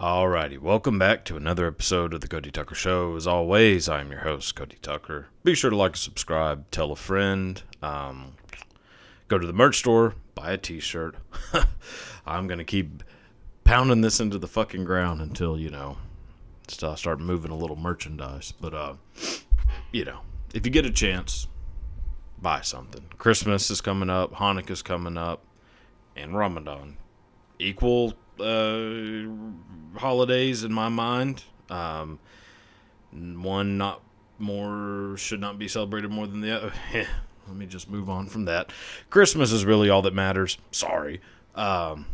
Alrighty, welcome back to another episode of the Cody Tucker Show. As always, I'm your host, Cody Tucker. Be sure to like and subscribe, tell a friend, go to the merch store, buy a t-shirt. I'm going to keep pounding this into the fucking ground until, start moving a little merchandise. But, if you get a chance, buy something. Christmas is coming up, Hanukkah's coming up, and Ramadan. Equal holidays in my mind. One should not be celebrated more than the other. Let me just move on from that. Christmas is really all that matters. Sorry. I'll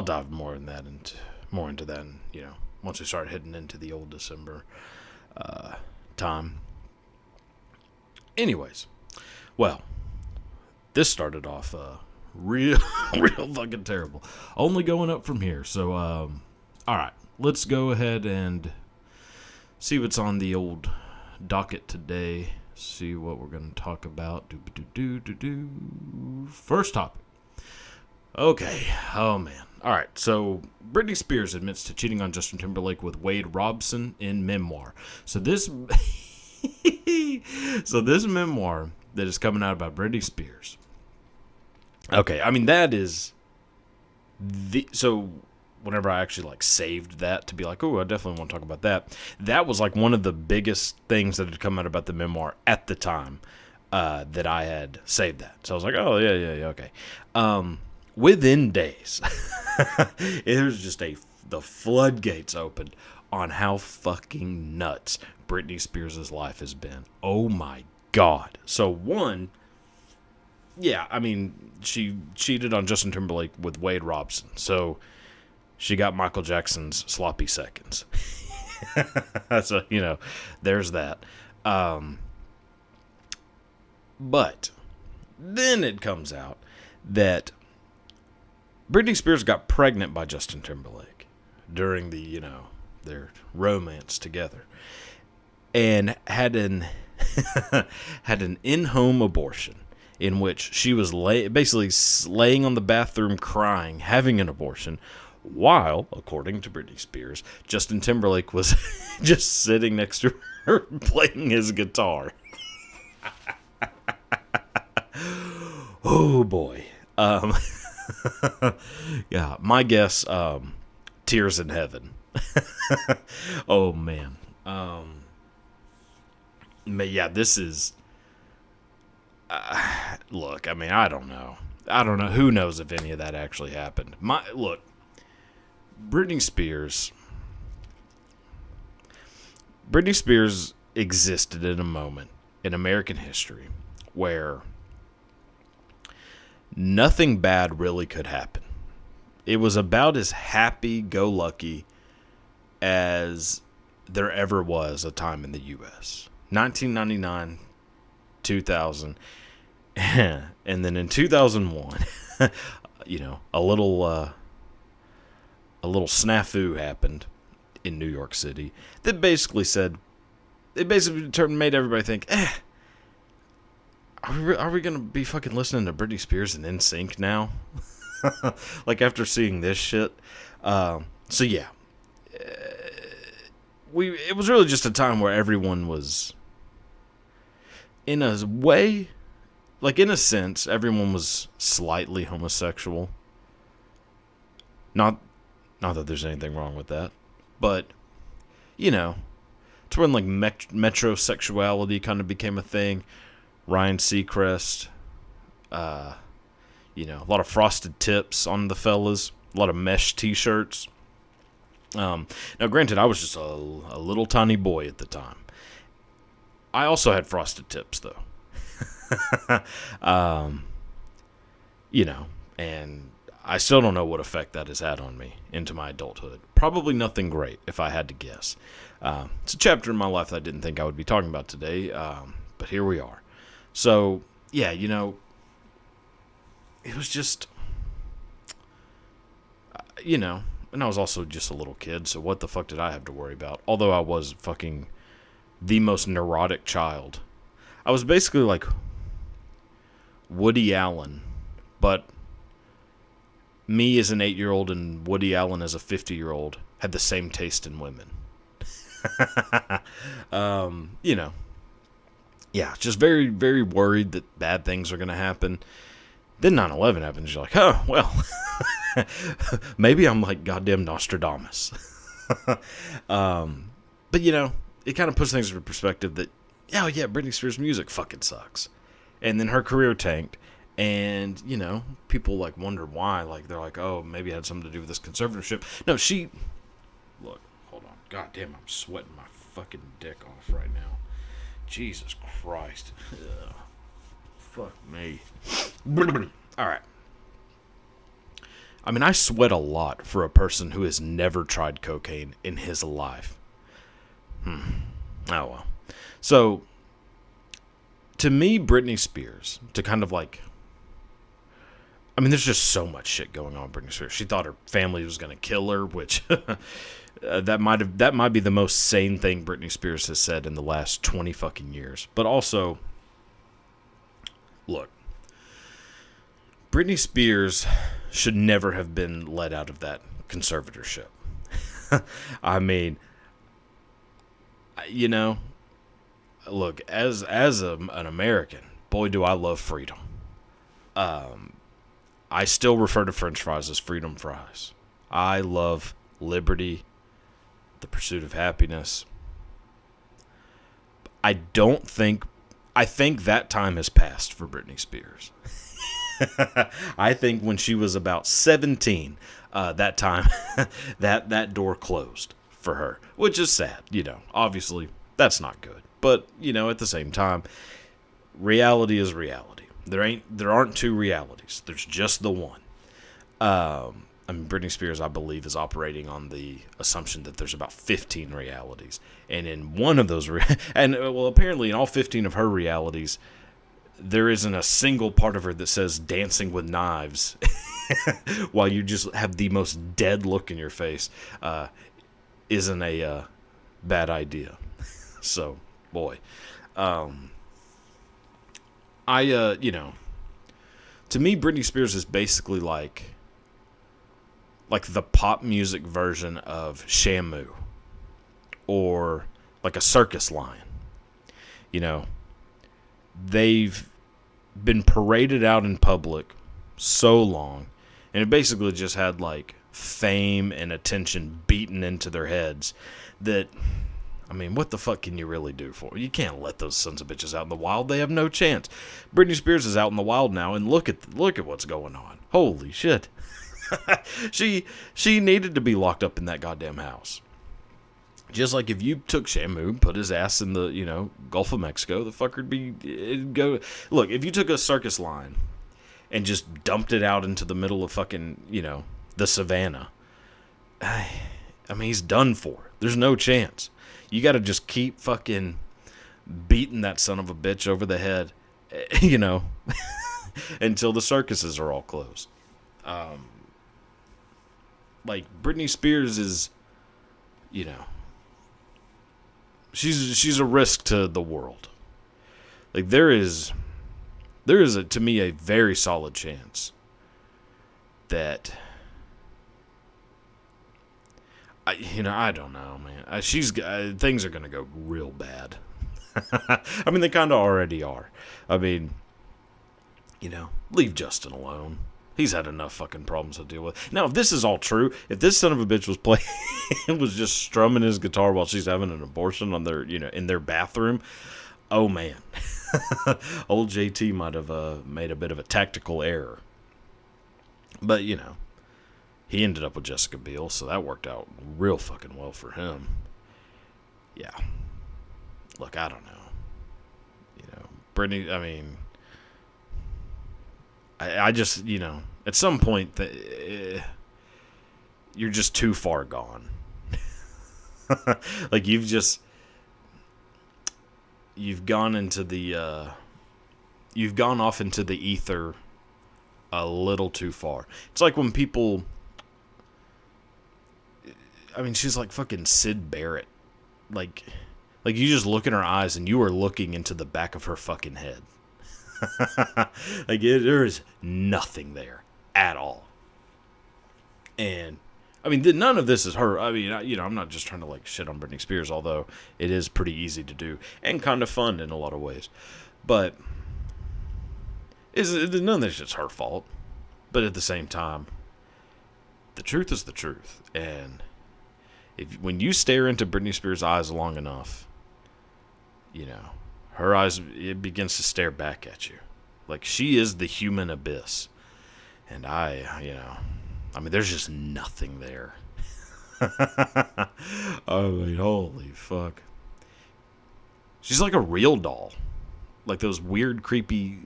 dive more into that, once we start heading into the old December time. Anyways, well, this started off real fucking terrible. Only going up from here. So, all right, let's go ahead and see what's on the old docket today. See what we're going to talk about. First topic. Okay. Oh, man. All right. So, Britney Spears admits to cheating on Justin Timberlake with Wade Robson in Memoir. So, this memoir that is coming out about Britney Spears. Okay, I mean, that is so whenever I actually saved that to be like, oh, I definitely want to talk about that. That was one of the biggest things that had come out about the memoir at the time that I had saved that. So I was like, oh, yeah, okay. Within days, it was just the floodgates opened on how fucking nuts Britney Spears' life has been. Oh my God. So one, yeah, I mean, she cheated on Justin Timberlake with Wade Robson. So she got Michael Jackson's sloppy seconds. So, there's that. But then it comes out that Britney Spears got pregnant by Justin Timberlake during the, their romance together. And had an in-home abortion, in which she was basically laying on the bathroom crying, having an abortion, while, according to Britney Spears, Justin Timberlake was just sitting next to her playing his guitar. Oh, boy. Yeah, my guess, tears in heaven. Oh, man. But yeah, this is... look, I mean, I don't know. Who knows if any of that actually happened. Britney Spears existed in a moment in American history where nothing bad really could happen. It was about as happy-go-lucky as there ever was a time in the U.S. 1999, 2000, and then in 2001, a little snafu happened in New York City that basically made everybody think, are we gonna be fucking listening to Britney Spears and NSYNC now? After seeing this shit. So yeah, it was really just a time where everyone was, in a way, in a sense, everyone was slightly homosexual. Not that there's anything wrong with that, but, it's when, metrosexuality kind of became a thing. Ryan Seacrest, a lot of frosted tips on the fellas, a lot of mesh t-shirts. Now, granted, I was just a little tiny boy at the time. I also had frosted tips, though. And I still don't know what effect that has had on me into my adulthood. Probably nothing great, if I had to guess. It's a chapter in my life that I didn't think I would be talking about today, but here we are. So, yeah, it was just, and I was also just a little kid, so what the fuck did I have to worry about? Although I was fucking the most neurotic child. I was basically like Woody Allen, but me as an 8-year-old and Woody Allen as a 50-year-old had the same taste in women. You know, yeah, just very, very worried that bad things are going to happen. Then 9/11 happens. You're like, oh, well, maybe I'm like goddamn Nostradamus. But, you know, it kind of puts things into perspective that, oh, yeah, Britney Spears' music fucking sucks. And then her career tanked. And, you know, people, like, wonder why. Like, they're like, oh, maybe it had something to do with this conservatorship. No, look, hold on. God damn, I'm sweating my fucking dick off right now. Jesus Christ. Ugh. Fuck me. All right. I mean, I sweat a lot for a person who has never tried cocaine in his life. Oh, well. So, to me, Britney Spears, to kind of like... I mean, there's just so much shit going on with Britney Spears. She thought her family was going to kill her, which... that might be the most sane thing Britney Spears has said in the last 20 fucking years. But also, look, Britney Spears should never have been let out of that conservatorship. I mean, you know, look, as an American, boy, do I love freedom. I still refer to French fries as freedom fries. I love liberty, the pursuit of happiness. I think that time has passed for Britney Spears. I think when she was about 17, that time, that door closed for her, which is sad. You know, obviously that's not good, but you know, at the same time, reality is reality. There aren't two realities. There's just the one. I mean, Britney Spears, I believe, is operating on the assumption that there's about 15 realities. And in one of those, apparently in all 15 of her realities, there isn't a single part of her that says dancing with knives while you just have the most dead look in your face isn't a bad idea. So, boy. You know, to me, Britney Spears is basically like the pop music version of Shamu or like a circus lion. You know, they've been paraded out in public so long, and it basically just had like fame and attention beaten into their heads that, I mean, what the fuck can you really do for it? You can't let those sons of bitches out in the wild. They have no chance. Britney Spears is out in the wild now, and look at what's going on. Holy shit. She needed to be locked up in that goddamn house. Just like if you took Shamu and put his ass in the, you know, Gulf of Mexico, the fucker it'd go. Look, if you took a circus line and just dumped it out into the middle of fucking, you know, the savannah, I mean, he's done for. There's no chance. You got to just keep fucking beating that son of a bitch over the head, you know, until the circuses are all closed. Like, Britney Spears is, you know, she's a risk to the world. Like, there is to me a very solid chance that, I don't know, man. Things are gonna go real bad. I mean, they kind of already are. I mean, you know, leave Justin alone. He's had enough fucking problems to deal with. Now, if this is all true, if this son of a bitch was was just strumming his guitar while she's having an abortion on their, you know, in their bathroom, oh man, old JT might have made a bit of a tactical error. But you know, he ended up with Jessica Biel, so that worked out real fucking well for him. Yeah. Look, I don't know. You know, Britney, I mean, I just, you know, at some point, you're just too far gone. Like, you've gone off into the ether a little too far. It's like when people, I mean, she's like fucking Sid Barrett. Like you just look in her eyes and you are looking into the back of her fucking head. Like, there is nothing there at all. And I mean, none of this is her. I mean, I'm not just trying to like shit on Britney Spears, although it is pretty easy to do and kind of fun in a lot of ways. But none of this shit's her fault. But at the same time, the truth is the truth. And when you stare into Britney Spears' eyes long enough, her eyes, it begins to stare back at you. Like, she is the human abyss. And I mean, there's just nothing there. I mean, holy fuck. She's like a real doll. Like those weird, creepy,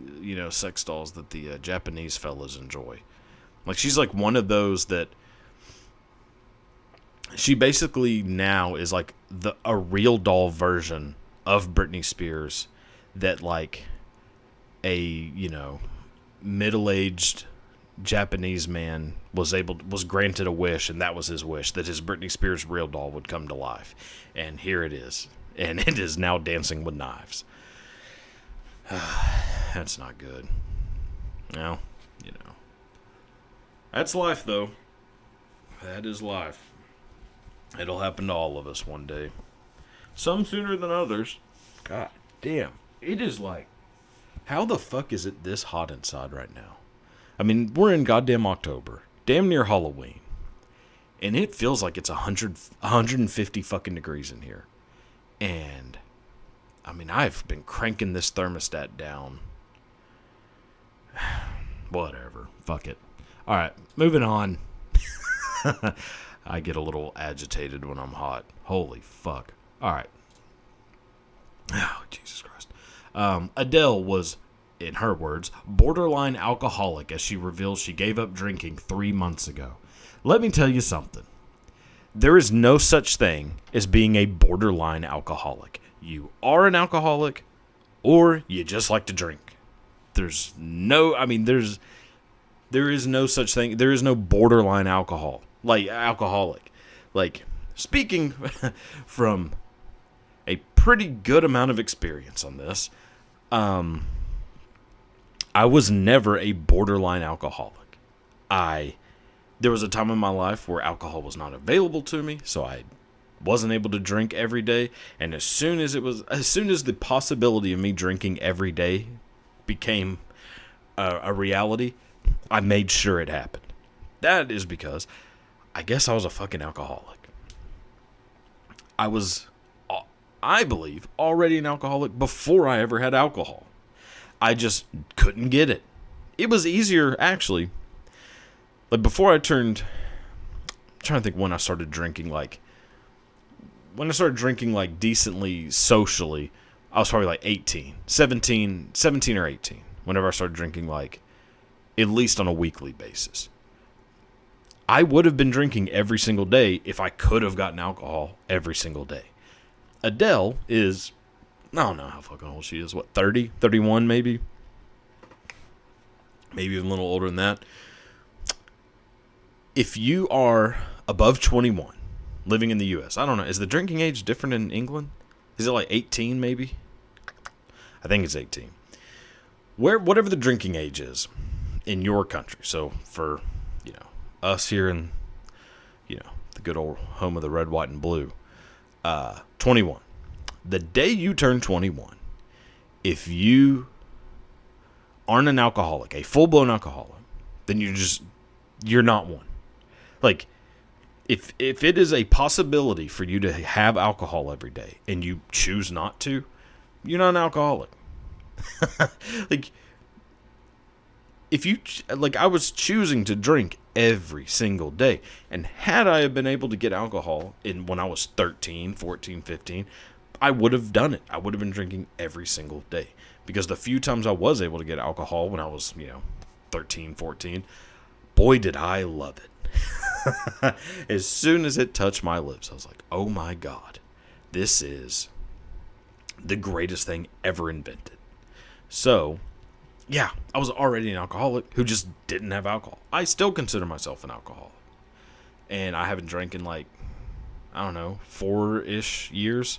sex dolls that the Japanese fellas enjoy. Like, she's like one of those that she basically now is like a real doll version of Britney Spears that like a, middle-aged Japanese man was granted a wish, and that was his wish, that his Britney Spears real doll would come to life. And here it is. And it is now dancing with knives. That's not good. Well, that's life, though. That is life. It'll happen to all of us one day. Some sooner than others. God damn. It is like, how the fuck is it this hot inside right now? I mean, we're in goddamn October. Damn near Halloween. And it feels like it's 150 fucking degrees in here. And, I mean, I've been cranking this thermostat down. Whatever. Fuck it. Alright, moving on. I get a little agitated when I'm hot. Holy fuck. Alright. Oh, Jesus Christ. Adele was, in her words, borderline alcoholic as she reveals she gave up drinking 3 months ago. Let me tell you something. There is no such thing as being a borderline alcoholic. You are an alcoholic, or you just like to drink. There is no such thing. There is no borderline alcoholic. Like, speaking from a pretty good amount of experience on this, I was never a borderline alcoholic. There was a time in my life where alcohol was not available to me, so I wasn't able to drink every day. And as soon as the possibility of me drinking every day became a reality, I made sure it happened. That is because I guess I was a fucking alcoholic. I was, I believe, already an alcoholic before I ever had alcohol. I just couldn't get it. It was easier, actually. Like, before I'm trying to think when I started drinking, decently socially, I was probably like 17 or 18, whenever I started drinking, at least on a weekly basis. I would have been drinking every single day if I could have gotten alcohol every single day. Adele is, I don't know how fucking old she is, 30, 31 maybe? Maybe even a little older than that. If you are above 21, living in the U.S., I don't know, is the drinking age different in England? Is it like 18 maybe? I think it's 18. Whatever the drinking age is in your country. So for, us here in, the good old home of the red, white, and blue, 21. The day you turn 21, if you aren't an alcoholic, a full-blown alcoholic, then you're not one. Like, if it is a possibility for you to have alcohol every day and you choose not to, you're not an alcoholic. I was choosing to drink every single day. And had I been able to get alcohol when I was 13, 14, 15, I would have done it. I would have been drinking every single day. Because the few times I was able to get alcohol when I was, 13, 14, boy, did I love it. As soon as it touched my lips, I was like, oh my God, this is the greatest thing ever invented. So, yeah, I was already an alcoholic who just didn't have alcohol. I still consider myself an alcoholic. And I haven't drank in 4-ish years.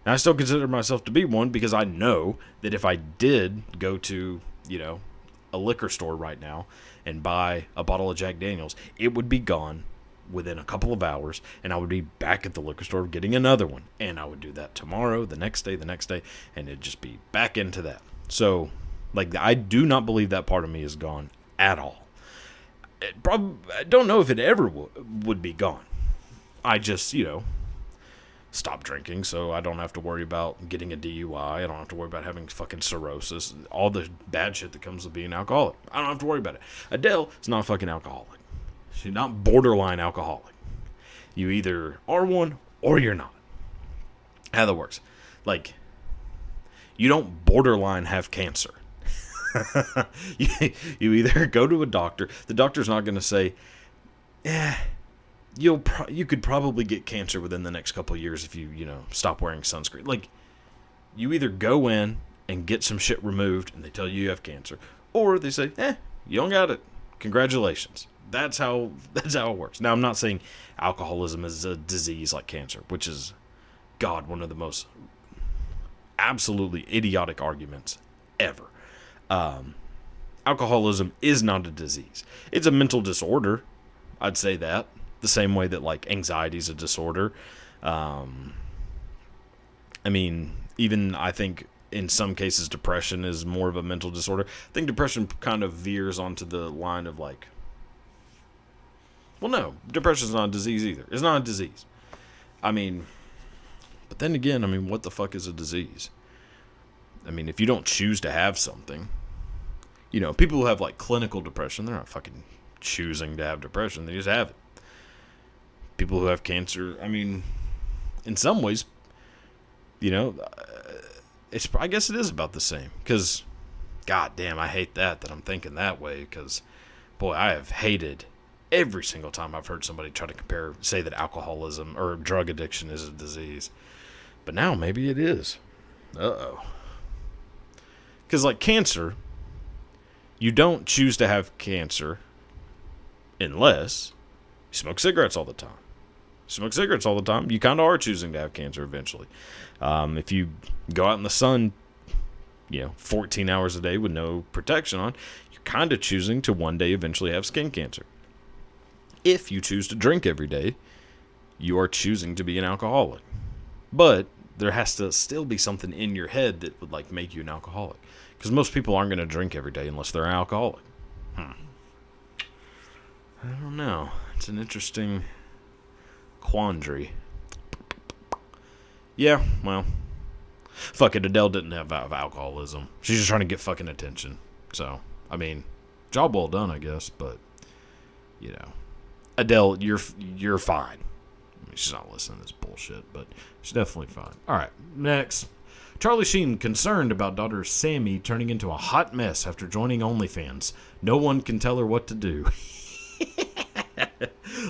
And I still consider myself to be one because I know that if I did go to, a liquor store right now and buy a bottle of Jack Daniels, it would be gone within a couple of hours, and I would be back at the liquor store getting another one. And I would do that tomorrow, the next day, and it'd just be back into that. So, like, I do not believe that part of me is gone at all. I don't know if it ever would be gone. I just, stop drinking, so I don't have to worry about getting a DUI. I don't have to worry about having fucking cirrhosis, all the bad shit that comes with being alcoholic. I don't have to worry about it. Adele is not a fucking alcoholic. She's not borderline alcoholic. You either are one or you're not. How that works. Like, you don't borderline have cancer. You either go to a doctor. The doctor's not going to say, you could probably get cancer within the next couple of years if you stop wearing sunscreen. Like, you either go in and get some shit removed and they tell you have cancer, or they say, you don't got it. Congratulations. That's how it works. Now, I'm not saying alcoholism is a disease like cancer, which is, God, one of the most absolutely idiotic arguments ever. Alcoholism is not a disease. It's a mental disorder. I'd say that. The same way that, like, anxiety is a disorder. I think in some cases depression is more of a mental disorder. I think depression kind of veers onto the line of, like, well, no, depression's not a disease either. It's not a disease. But then again, what the fuck is a disease? If you don't choose to have something, people who have, like, clinical depression, they're not fucking choosing to have depression. They just have it. People who have cancer, in some ways, I guess it is about the same. Because, god damn, I hate that I'm thinking that way. Because, boy, I have hated every single time I've heard somebody try to say that alcoholism or drug addiction is a disease. But now maybe it is. Uh-oh. Because, like, cancer, you don't choose to have cancer unless you smoke cigarettes all the time. You kind of are choosing to have cancer eventually. If you go out in the sun, 14 hours a day with no protection on, you're kind of choosing to one day eventually have skin cancer. If you choose to drink every day, you are choosing to be an alcoholic. But there has to still be something in your head that would, like, make you an alcoholic. Because most people aren't going to drink every day unless they're an alcoholic. I don't know. It's an interesting quandary. Yeah, well, fuck it. Adele didn't have alcoholism. She's just trying to get fucking attention. So, job well done, I guess. But, Adele, you're fine. She's not listening to this bullshit, but she's definitely fine. All right, next. Charlie Sheen concerned about daughter Sammy turning into a hot mess after joining OnlyFans. No one can tell her what to do.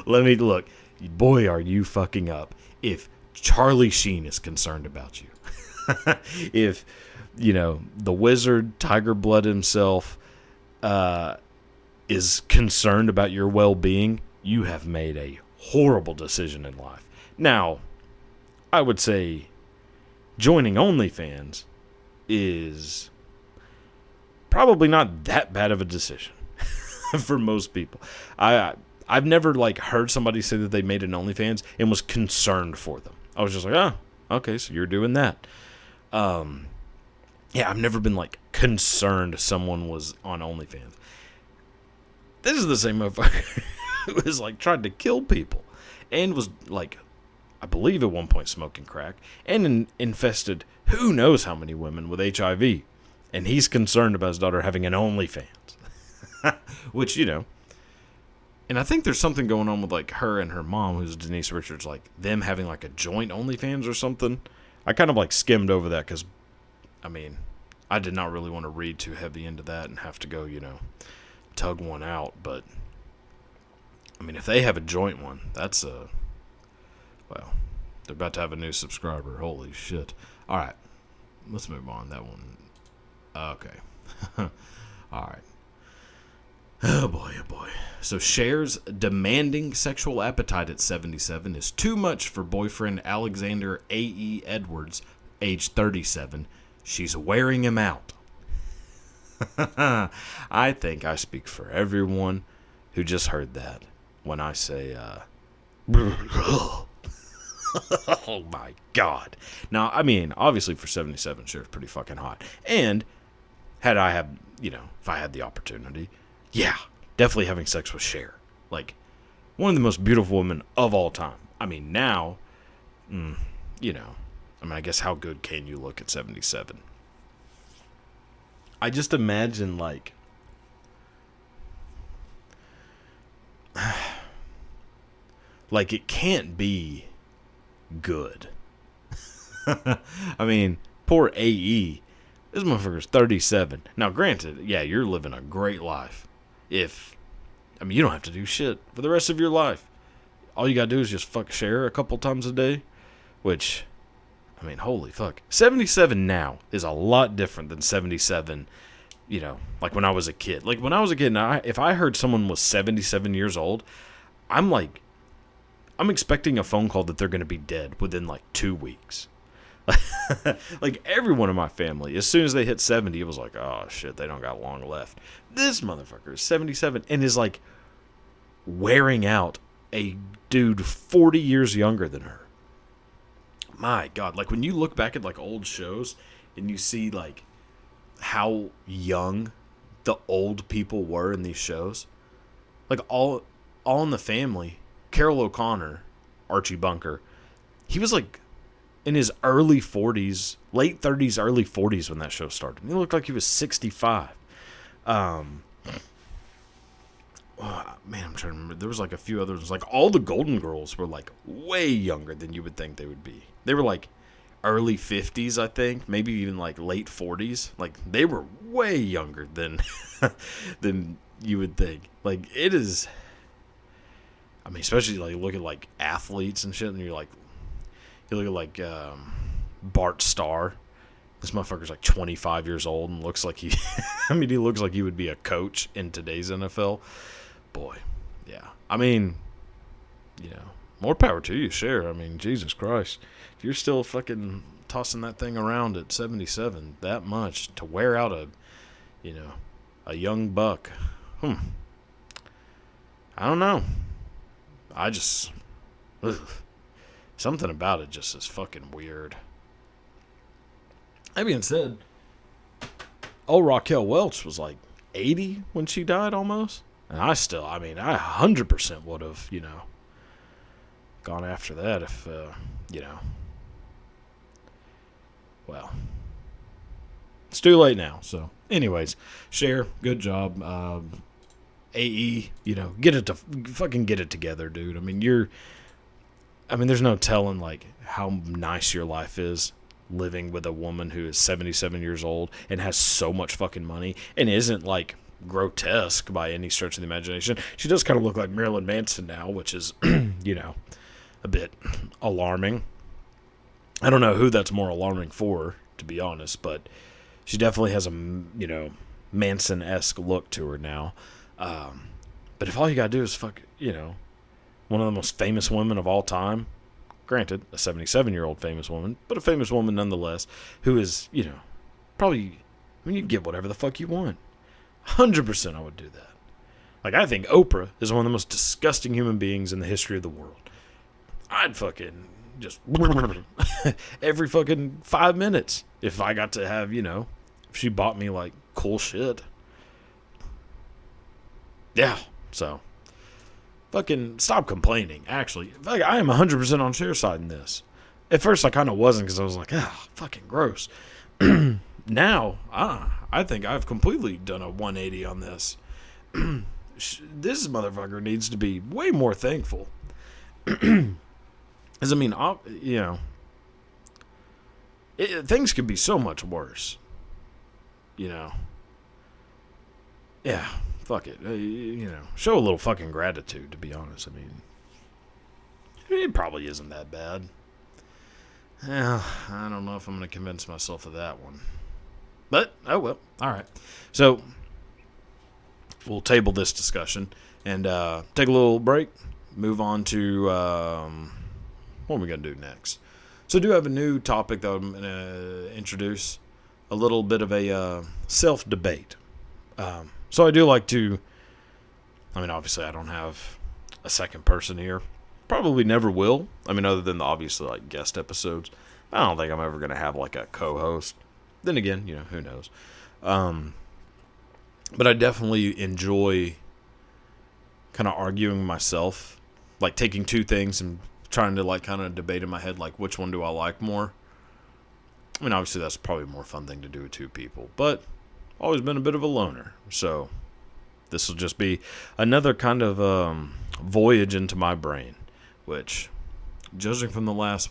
Let me look. Boy, are you fucking up if Charlie Sheen is concerned about you. If, the wizard, Tiger Blood himself, is concerned about your well-being, you have made a horrible decision in life. Now, I would say joining OnlyFans is probably not that bad of a decision for most people. I've never, like, heard somebody say that they made an OnlyFans and was concerned for them. I was just like, okay, so you're doing that. I've never been, like, concerned someone was on OnlyFans. This is the same motherfucker who was, like, tried to kill people and was, like, I believe at one point smoking crack and infested who knows how many women with HIV. And he's concerned about his daughter having an OnlyFans. Which, and I think there's something going on with, like, her and her mom, who's Denise Richards, like, them having, like, a joint OnlyFans or something. I kind of, like, skimmed over that because, I did not really want to read too heavy into that and have to go, tug one out. But, if they have a joint one, that's well, they're about to have a new subscriber. Holy shit. All right. Let's move on. That one. Okay. All right. Oh boy, oh boy. So Cher's demanding sexual appetite at 77 is too much for boyfriend Alexander A.E. Edwards, age 37. She's wearing him out. I think I speak for everyone who just heard that when I say, oh my God. Now, I mean, obviously for 77, sure, it's pretty fucking hot. And if I had the opportunity, yeah, definitely having sex with Cher. Like, one of the most beautiful women of all time. I mean, now, I guess how good can you look at 77? I just imagine, like, like it can't be good. I mean, poor AE. This motherfucker's 37. Now, granted, yeah, you're living a great life. You don't have to do shit for the rest of your life. All you gotta do is just fuck Cher a couple times a day, which, I mean, holy fuck. 77 now is a lot different than 77, like when I was a kid. Like, when I was a kid, now, if I heard someone was 77 years old, I'm expecting a phone call that they're going to be dead within, like, 2 weeks. Like, everyone in my family, as soon as they hit 70, it was like, oh, shit, they don't got long left. This motherfucker is 77 and is, like, wearing out a dude 40 years younger than her. My God, like, when you look back at, like, old shows and you see, like, how young the old people were in these shows, like, all in the Family, Carol O'Connor, Archie Bunker, he was, like, in his early 40s, late 30s, early 40s when that show started. He looked like he was 65. Man, I'm trying to remember. There was, like, a few others. Like, all the Golden Girls were, like, way younger than you would think they would be. They were, like, early 50s, I think. Maybe even, like, late 40s. Like, they were way younger than than you would think. Like, it is... I mean, especially, like, look at, like, athletes and shit, and you look at, like, Bart Starr. This motherfucker's, like, 25 years old and looks like he... he looks like he would be a coach in today's NFL. Boy, yeah. I mean, more power to you, Cher. I mean, Jesus Christ. If you're still fucking tossing that thing around at 77 that much to wear out a young buck, I don't know. I just... something about it just is fucking weird. That being said, old Raquel Welch was like 80 when she died almost. And I 100% would have, gone after that if, well, it's too late now. So, anyways, Cher, good job. AE, get it together, dude. I mean, there's no telling, like, how nice your life is living with a woman who is 77 years old and has so much fucking money and isn't, like, grotesque by any stretch of the imagination. She does kind of look like Marilyn Manson now, which is, a bit alarming. I don't know who that's more alarming for, to be honest, but she definitely has a, Manson-esque look to her now. But if all you gotta do is fuck, one of the most famous women of all time, granted, a 77-year-old famous woman, but a famous woman nonetheless, who is, probably, you get whatever the fuck you want. 100% I would do that. Like, I think Oprah is one of the most disgusting human beings in the history of the world. I'd fucking just every fucking 5 minutes if I got to have, if she bought me, like, cool shit. Yeah, so fucking stop complaining, actually. Like, I am 100% on Cher's side in this. At first, I kind of wasn't because I was like, fucking gross. Now, I think I've completely done a 180 on this. This motherfucker needs to be way more thankful. Because, things could be so much worse. Yeah, fuck it. Show a little fucking gratitude, to be honest. I mean, it probably isn't that bad. Well, I don't know if I'm going to convince myself of that one. But, oh well. All right. So, we'll table this discussion and take a little break. Move on to what are we going to do next? So, I do have a new topic that I'm going to introduce. A little bit of a self-debate. So I do like to, I mean, obviously I don't have a second person here. Probably never will. I mean, other than the obviously like guest episodes. I don't think I'm ever going to have like a co-host. Then again, who knows. But I definitely enjoy kind of arguing myself, like taking two things and trying to like kind of debate in my head, like which one do I like more. I mean, obviously that's probably a more fun thing to do with two people, but always been a bit of a loner. So this will just be another kind of voyage into my brain, which, judging from the last,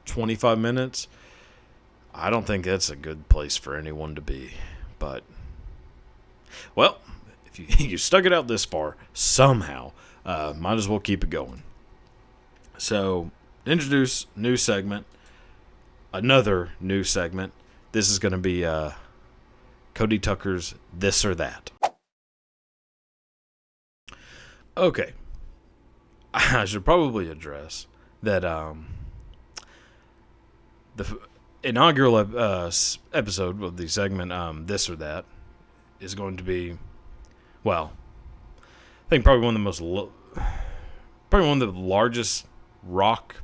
25 minutes, I don't think that's a good place for anyone to be. But, well, if you stuck it out this far, somehow, might as well keep it going. So, introduce new segment, another new segment. This is going to be Cody Tucker's This or That. Okay. I should probably address that the inaugural episode of the segment This or That is going to be, well, I think probably one of the largest rock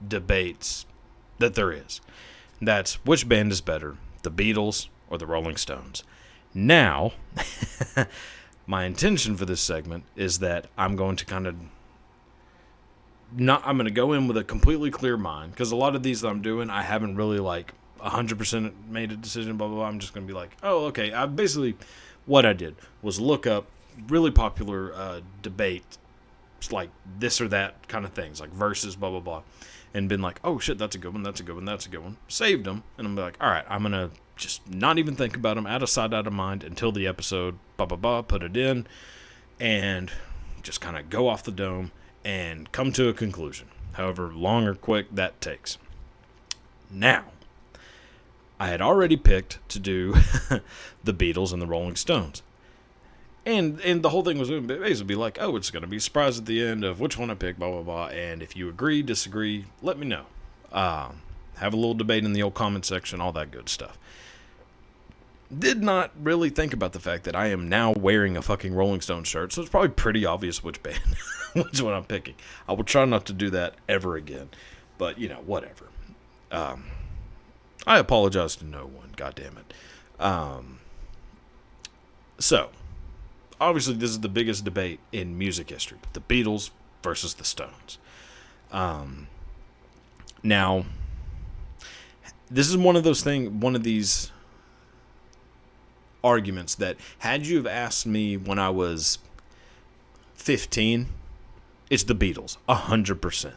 debates that there is. That's which band is better, the Beatles or the Rolling Stones. Now, my intention for this segment is that I'm going to I'm going to go in with a completely clear mind, because a lot of these that I'm doing, I haven't really 100% made a decision, blah, blah, blah. I'm just going to be like, oh, okay. What I did was look up really popular debate, like this or that kind of things, like versus, blah, blah, blah, and been like, oh, shit, that's a good one, that's a good one, that's a good one. Saved them, and I'm like, all right, I'm going to just not even think about them, out of sight, out of mind, until the episode, blah, blah, blah, put it in, and just kind of go off the dome and come to a conclusion, however long or quick that takes. Now, I had already picked to do the Beatles and the Rolling Stones. And the whole thing was going to basically be like, oh, it's going to be a surprise at the end of which one I pick, blah, blah, blah. And if you agree, disagree, let me know. Have a little debate in the old comment section, all that good stuff. Did not really think about the fact that I am now wearing a fucking Rolling Stone shirt, so it's probably pretty obvious which band, which one I'm picking. I will try not to do that ever again, but, whatever. I apologize to no one, goddammit. So, obviously this is the biggest debate in music history, the Beatles versus the Stones. Now, this is one of these arguments that, had you have asked me when I was 15, it's the Beatles, 100%.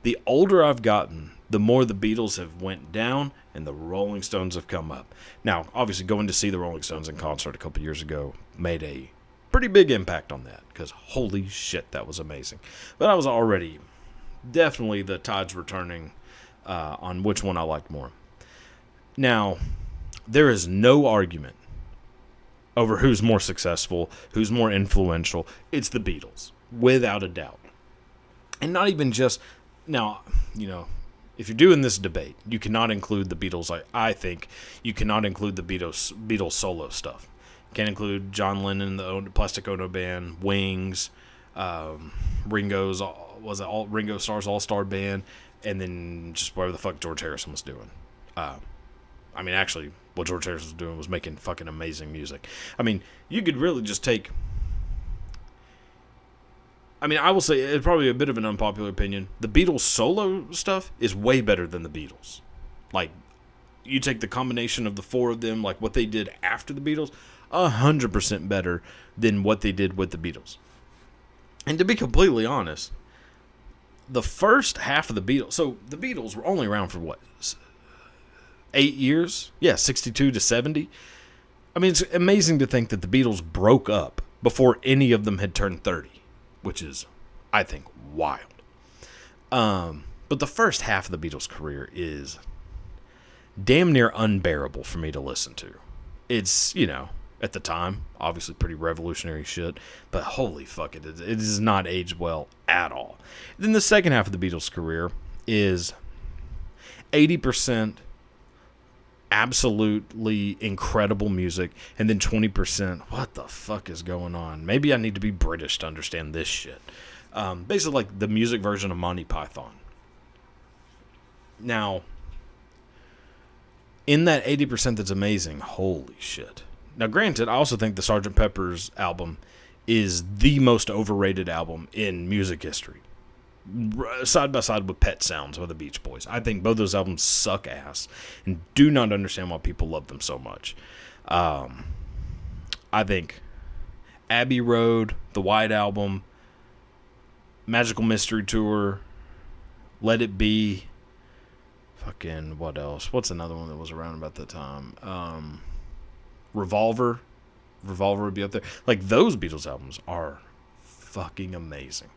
The older I've gotten, the more the Beatles have went down and the Rolling Stones have come up. Now, obviously, going to see the Rolling Stones in concert a couple years ago made a pretty big impact on that, because holy shit, that was amazing. But I was already, definitely the tides were turning on which one I liked more. Now, there is no argument over who's more successful, who's more influential. It's the Beatles, without a doubt. And not even just, now, if you're doing this debate, you cannot include the Beatles. I think you cannot include the Beatles solo stuff. You can't include John Lennon, the Plastic Ono Band, Wings, Ringo Starr's All-Star Band, and then just whatever the fuck George Harrison was doing. Actually, what George Harrison was doing was making fucking amazing music. You could really just take... I will say, it's probably a bit of an unpopular opinion. The Beatles solo stuff is way better than the Beatles. Like, you take the combination of the four of them, like what they did after the Beatles, 100% better than what they did with the Beatles. And to be completely honest, the first half of the Beatles... So, the Beatles were only around for what? 8 years? Yeah, 62 to 70. It's amazing to think that the Beatles broke up before any of them had turned 30, which is, I think, wild. But the first half of the Beatles' career is damn near unbearable for me to listen to. It's, at the time, obviously pretty revolutionary shit, but holy fuck, it does not age well at all. Then the second half of the Beatles' career is 80% absolutely incredible music, and then 20%, what the fuck is going on? Maybe I need to be British to understand this shit. Basically like the music version of Monty Python. Now, in that 80% that's amazing, holy shit. Now, granted, I also think the Sgt. Pepper's album is the most overrated album in music history. Side by side with Pet Sounds by the Beach Boys. I think both those albums suck ass and do not understand why people love them so much. I think Abbey Road, the White Album, Magical Mystery Tour, Let It Be, fucking what else? What's another one that was around about that time? Revolver would be up there. Like, those Beatles albums are fucking amazing.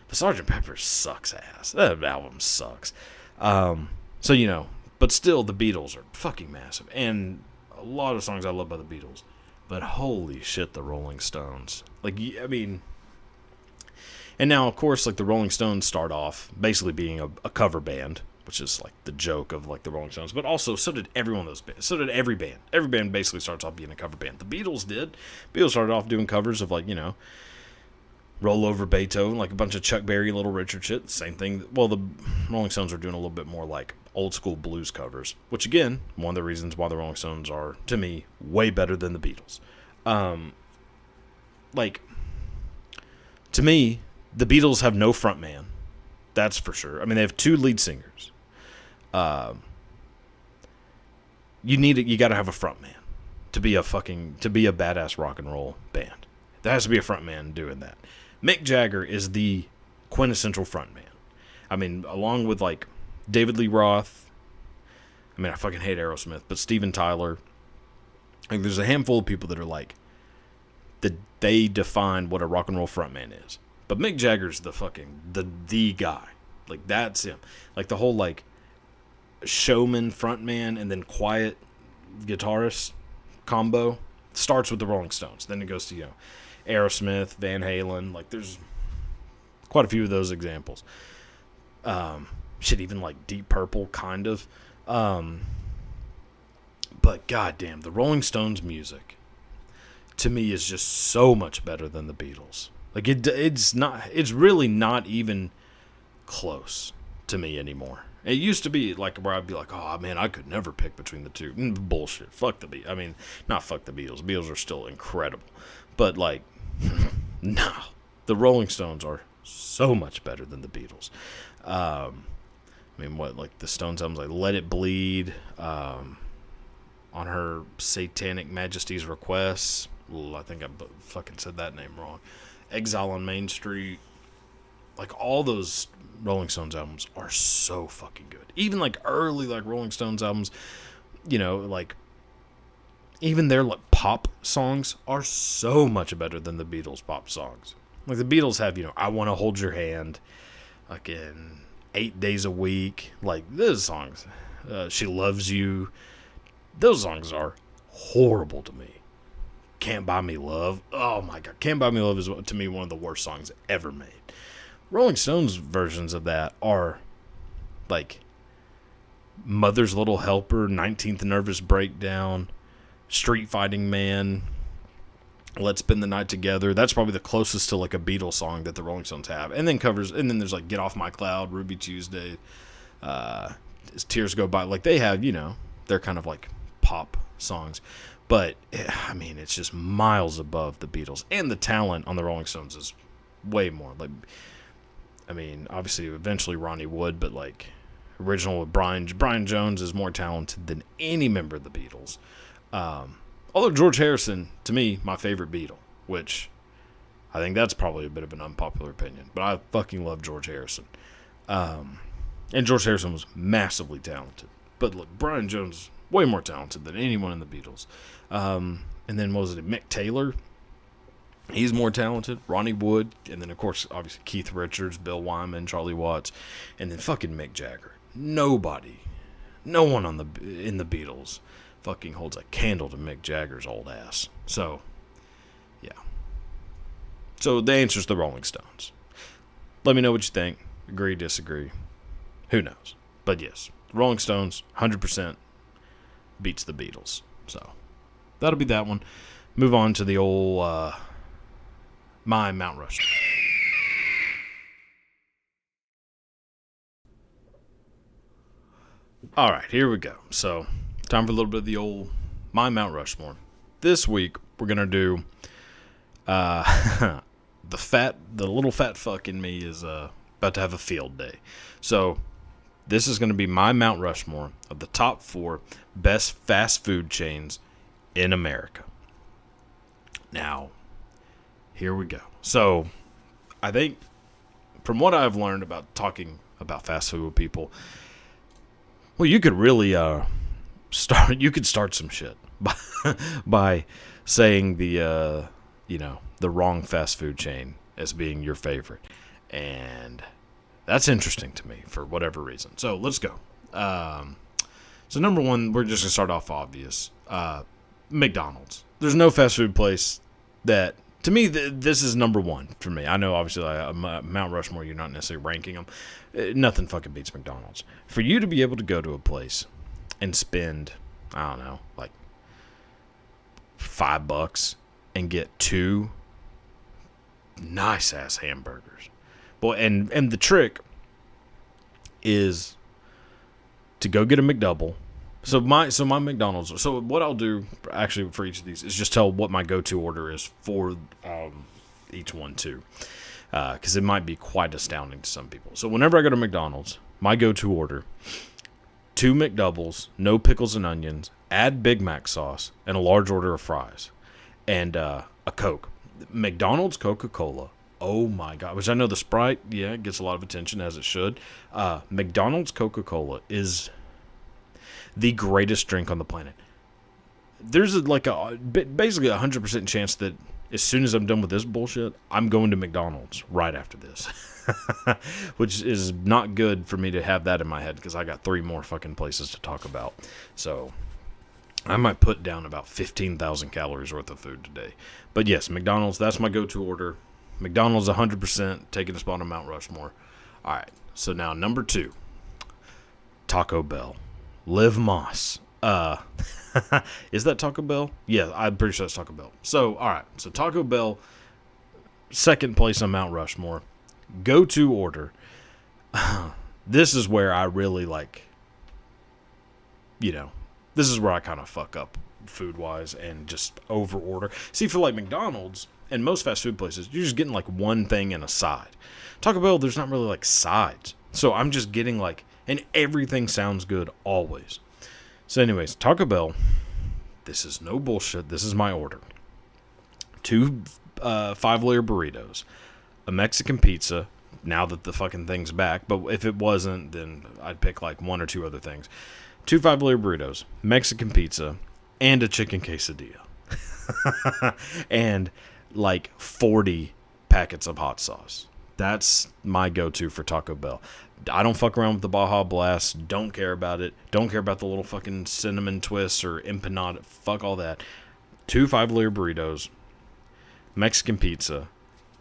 But Sgt. Pepper sucks ass. That album sucks. So, you know, but still, the Beatles are fucking massive. And a lot of songs I love by the Beatles. But holy shit, the Rolling Stones. Like, I mean... And now, of course, like, the Rolling Stones start off basically being a cover band, which is, like, the joke of, like, the Rolling Stones. But also, so did every one of those bands. So did every band. Every band basically starts off being a cover band. The Beatles did. Beatles started off doing covers of, like, you know... Roll Over Beethoven, like a bunch of Chuck Berry, Little Richard shit. Same thing. Well, the Rolling Stones are doing a little bit more like old school blues covers, which again, one of the reasons why the Rolling Stones are, to me, way better than the Beatles. Like, to me, the Beatles have no front man. That's for sure. I mean, they have 2 lead singers. You got to have a front man to be a badass rock and roll band. There has to be a front man doing that. Mick Jagger is the quintessential frontman. I mean, along with, like, David Lee Roth. I mean, I fucking hate Aerosmith, but Steven Tyler. Like, there's a handful of people that are, like, they define what a rock and roll frontman is. But Mick Jagger's the guy. Like, that's him. Like, the whole, like, showman frontman and then quiet guitarist combo starts with the Rolling Stones. Then it goes to, you know, Aerosmith, Van Halen. Like, there's quite a few of those examples. Even like Deep Purple, kind of. But goddamn, the Rolling Stones music to me is just so much better than the Beatles. Like, it's really not even close to me anymore. It used to be like where I'd be like, oh man, I could never pick between the two. Bullshit. Fuck the Beatles. I mean, not fuck the Beatles. The Beatles are still incredible. But like, no. The Rolling Stones are so much better than the Beatles. I mean, like the Stones albums, like Let It Bleed, on Her Satanic Majesty's Request. I think I fucking said that name wrong. Exile on Main Street. Like, all those Rolling Stones albums are so fucking good. Even like early like Rolling Stones albums, you know, like even their like pop songs are so much better than the Beatles pop songs. Like, the Beatles have, you know, I Want to Hold Your Hand, like in 8 Days a Week. Like, those songs, She Loves You, those songs are horrible to me. Can't Buy Me Love, oh my god, Can't Buy Me Love is, to me, one of the worst songs ever made. Rolling Stones versions of that are like Mother's Little Helper, 19th Nervous Breakdown, Street Fighting Man, Let's Spend the Night Together. That's probably the closest to like a Beatles song that the Rolling Stones have. And then there's like Get Off My Cloud, Ruby Tuesday, As Tears Go By. Like, they have, you know, they're kind of like pop songs. But, I mean, it's just miles above the Beatles. And the talent on the Rolling Stones is way more. Like, I mean, obviously, eventually Ronnie Wood, but like, original with Brian Jones is more talented than any member of the Beatles. Although George Harrison, to me, my favorite Beatle, which I think that's probably a bit of an unpopular opinion, but I fucking love George Harrison. And George Harrison was massively talented. But look, Brian Jones, way more talented than anyone in the Beatles. And then, what was it, Mick Taylor? He's more talented. Ronnie Wood. And then, of course, obviously, Keith Richards, Bill Wyman, Charlie Watts. And then fucking Mick Jagger. No one in the Beatles fucking holds a candle to Mick Jagger's old ass. So, yeah. So, the answer's the Rolling Stones. Let me know what you think. Agree, disagree. Who knows? But yes, Rolling Stones, 100%. beats the Beatles. So that'll be that one. Move on to the old my Mount Rushmore. All right, here we go. So time for a little bit of the old my Mount Rushmore. This week we're gonna do the little fat fuck in me is about to have a field day. So this is going to be my Mount Rushmore of the top 4 best fast food chains in America. Now, here we go. So, I think from what I've learned about talking about fast food with people, well, you could really start some shit by saying the wrong fast food chain as being your favorite. And that's interesting to me for whatever reason. So let's go. So number 1, we're just going to start off obvious. McDonald's. There's no fast food place that, to me, this is number 1 for me. I know, obviously, Mount Rushmore, you're not necessarily ranking them. Nothing fucking beats McDonald's. For you to be able to go to a place and spend, I don't know, like $5 and get 2 nice-ass hamburgers. Boy, and the trick is to go get a McDouble. So my McDonald's. So what I'll do actually for each of these is just tell what my go-to order is for each one too, because it might be quite astounding to some people. So whenever I go to McDonald's, my go-to order: 2 McDoubles, no pickles and onions, add Big Mac sauce, and a large order of fries, and a Coke. McDonald's Coca-Cola. Oh my God. Which I know the Sprite, it gets a lot of attention, as it should. McDonald's Coca-Cola is the greatest drink on the planet. There's basically 100% chance that as soon as I'm done with this bullshit, I'm going to McDonald's right after this. Which is not good for me to have that in my head, because I got 3 more fucking places to talk about. So I might put down about 15,000 calories worth of food today. But yes, McDonald's, that's my go-to order. McDonald's 100% taking a spot on Mount Rushmore. All right, so now number 2, Taco Bell. Liv Moss. Is that Taco Bell? Yeah, I'm pretty sure that's Taco Bell. So, all right, so Taco Bell, second place on Mount Rushmore. Go-to order. This is where I really this is where I kind of fuck up food-wise and just over-order. See, for McDonald's and most fast food places, you're just getting one thing and a side. Taco Bell, there's not really sides. So I'm just getting and everything sounds good always. So anyways, Taco Bell, this is no bullshit. This is my order. 2 5-layer burritos, a Mexican pizza, now that the fucking thing's back. But if it wasn't, then I'd pick 1 or 2 other things. 2 5-layer burritos, Mexican pizza, and a chicken quesadilla. And 40 packets of hot sauce. That's my go-to for Taco Bell. I don't fuck around with the Baja Blast. Don't care about it. Don't care about the little fucking cinnamon twists or empanada. Fuck all that. 2 5-layer burritos, Mexican pizza,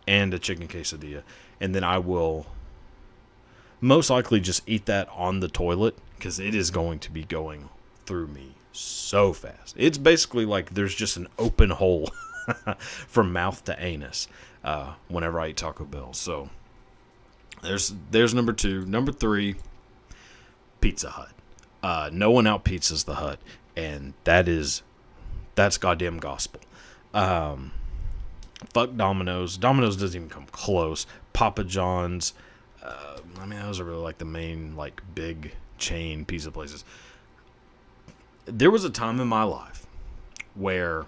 and a chicken quesadilla. And then I will most likely just eat that on the toilet, because it is going to be going through me so fast. It's basically there's just an open hole from mouth to anus whenever I eat Taco Bell. So there's number 2. Number 3, Pizza Hut. No one out pizzas the Hut, and that's goddamn gospel. Fuck Domino's. Domino's doesn't even come close. Papa John's. Those are really the main big chain pizza places. There was a time in my life where,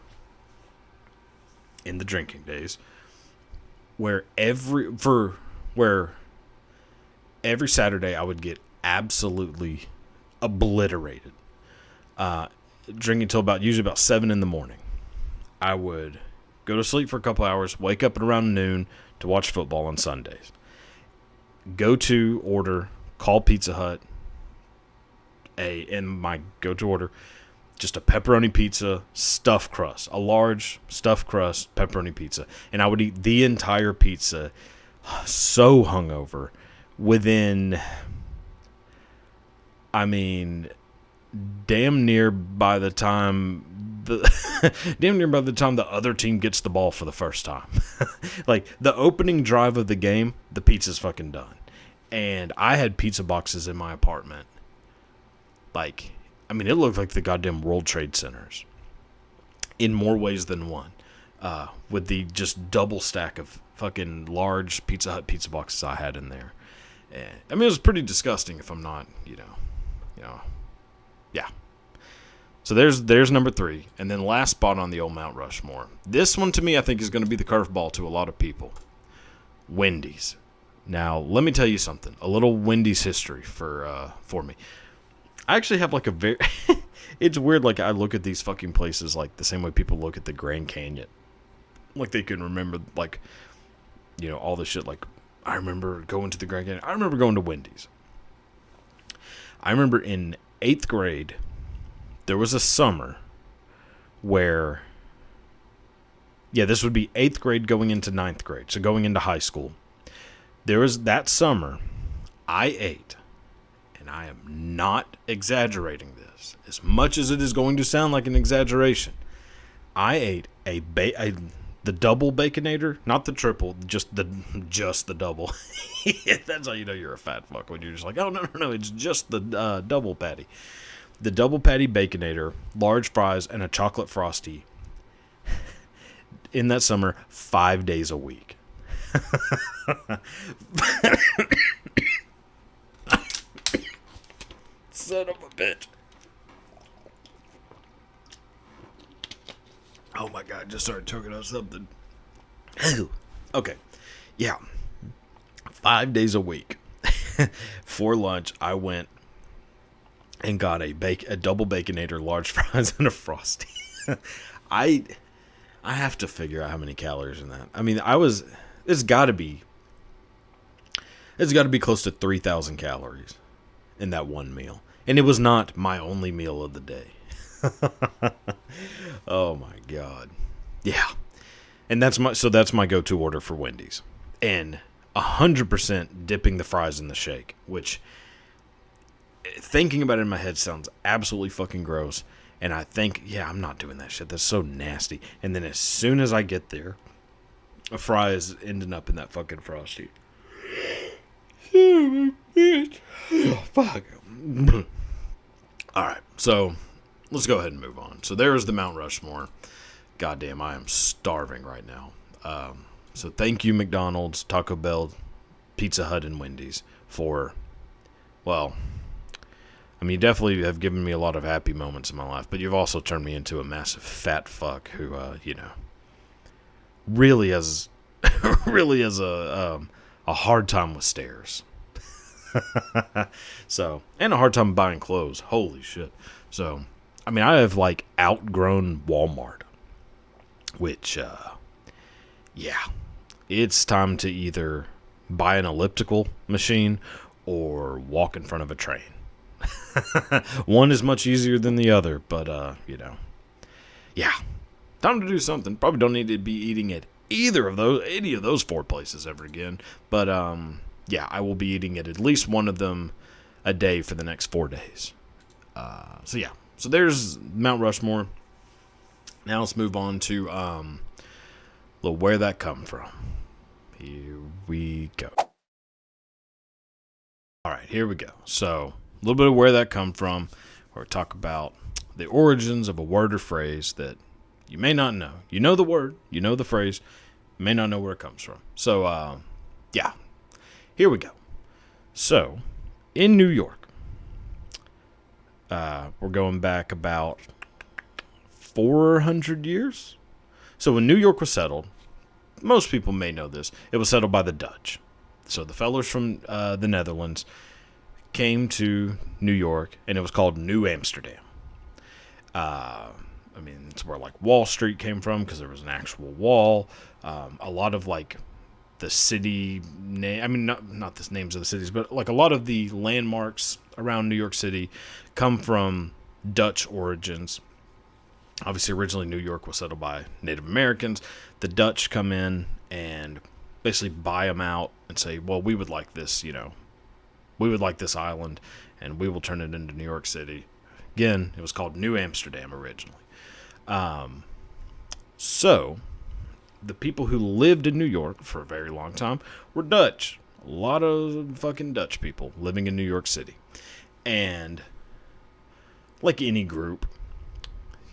in the drinking days, where every Saturday I would get absolutely obliterated. Drinking until usually about 7 in the morning. I would go to sleep for a couple hours, wake up at around noon to watch football on Sundays. Go-to order, call Pizza Hut. And my go-to order, just a pepperoni pizza, stuffed crust. A large stuffed crust pepperoni pizza. And I would eat the entire pizza so hungover within, damn near by the time the other team gets the ball for the first time. Like, the opening drive of the game, the pizza's fucking done. And I had pizza boxes in my apartment. Like, I mean, it looked like the goddamn World Trade Centers in more ways than one. With the just double stack of fucking large Pizza Hut pizza boxes I had in there. And, I mean, it was pretty disgusting if I'm not, yeah. So there's number 3. And then last spot on the old Mount Rushmore. This one, to me, I think is going to be the curveball to a lot of people. Wendy's. Now, let me tell you something. A little Wendy's history for me. I actually have like a very... It's weird, like, I look at these fucking places like the same way people look at the Grand Canyon. Like, they can remember, like, all the shit. Like, I remember going to the Grand Canyon. I remember going to Wendy's. I remember in 8th grade, there was a summer where... Yeah, this would be 8th grade going into 9th grade. So going into high school. There was that summer, I ate, and I am not exaggerating this, as much as it is going to sound like an exaggeration. I ate the double Baconator, not the triple, just the double. That's how you know you're a fat fuck, when you're just like, oh no, it's just the double patty. The double patty Baconator, large fries, and a chocolate Frosty. In that summer, 5 days a week. Son of a bitch. Oh my god, just started choking on something. Okay. Yeah. 5 days a week. For lunch, I went and got a double Baconator, large fries, and a Frosty. I have to figure out how many calories in that. I mean, it's got to be close to 3,000 calories in that one meal. And it was not my only meal of the day. Oh my god. Yeah. And that's my go-to order for Wendy's. And 100% dipping the fries in the shake, which, thinking about it in my head, sounds absolutely fucking gross. And I think, yeah, I'm not doing that shit. That's so nasty. And then as soon as I get there, a fry is ending up in that fucking Frosty. Oh, fuck. Alright, so let's go ahead and move on. So there's the Mount Rushmore. Goddamn, I am starving right now. So thank you, McDonald's, Taco Bell, Pizza Hut, and Wendy's for, well, I mean, you definitely have given me a lot of happy moments in my life, but you've also turned me into a massive fat fuck who, really has a hard time with stairs. So, and a hard time buying clothes. Holy shit. So, I mean, I have like outgrown Walmart, which, yeah, it's time to either buy an elliptical machine or walk in front of a train. One is much easier than the other, but, yeah, time to do something. Probably don't need to be eating at any of those 4 places ever again. But, yeah, I will be eating at least one of them a day for the next 4 days. So yeah, so there's Mount Rushmore. Now let's move on to, where that come from. Here we go. All right, here we go. So, a little bit of where that come from. Or talk about the origins of a word or phrase that you may not know. You know the word, you know the phrase, you may not know where it comes from. So, yeah, here we go. So, in New York, we're going back about 400 years. So when New York was settled, most people may know this, it was settled by the Dutch. So the fellas from the Netherlands came to New York, and it was called New Amsterdam. I mean, it's where like Wall Street came from, because there was an actual wall. A lot of like the city name, I mean, not the names of the cities, but like a lot of the landmarks around New York City come from Dutch origins. Obviously, originally New York was settled by Native Americans. The Dutch come in and basically buy them out and say, well, we would like this, we would like this island, and we will turn it into New York City. Again, it was called New Amsterdam originally. So, the people who lived in New York for a very long time were Dutch. A lot of fucking Dutch people living in New York City. And, like any group,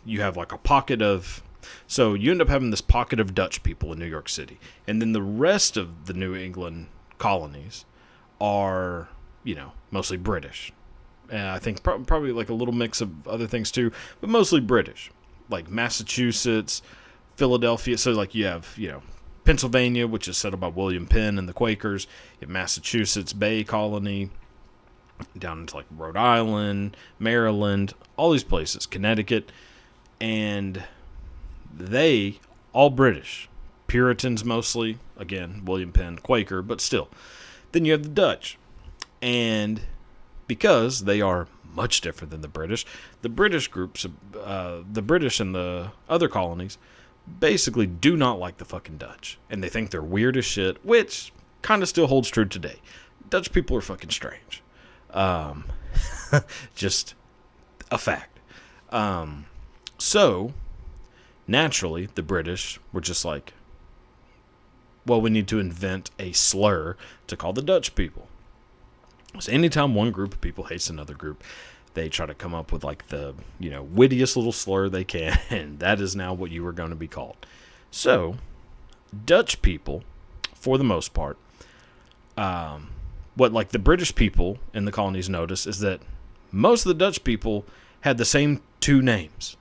you have like a pocket of... So, you end up having this pocket of Dutch people in New York City. And then the rest of the New England colonies are, mostly British. And I think probably like a little mix of other things too, but mostly British. Like Massachusetts, Philadelphia. So like you have, Pennsylvania, which is settled by William Penn and the Quakers. You have Massachusetts Bay Colony, down into like Rhode Island, Maryland, all these places, Connecticut. And they, all British. Puritans mostly. Again, William Penn, Quaker, but still. Then you have the Dutch. And because they are much different than the British groups, the British and the other colonies, basically do not like the fucking Dutch. And they think they're weird as shit, which kind of still holds true today. Dutch people are fucking strange. Just a fact. So, naturally, the British were just like, well, we need to invent a slur to call the Dutch people. So anytime one group of people hates another group, they try to come up with like the, wittiest little slur they can, and that is now what you are going to be called. So, Dutch people, for the most part, what like the British people in the colonies notice is that most of the Dutch people had the same two names.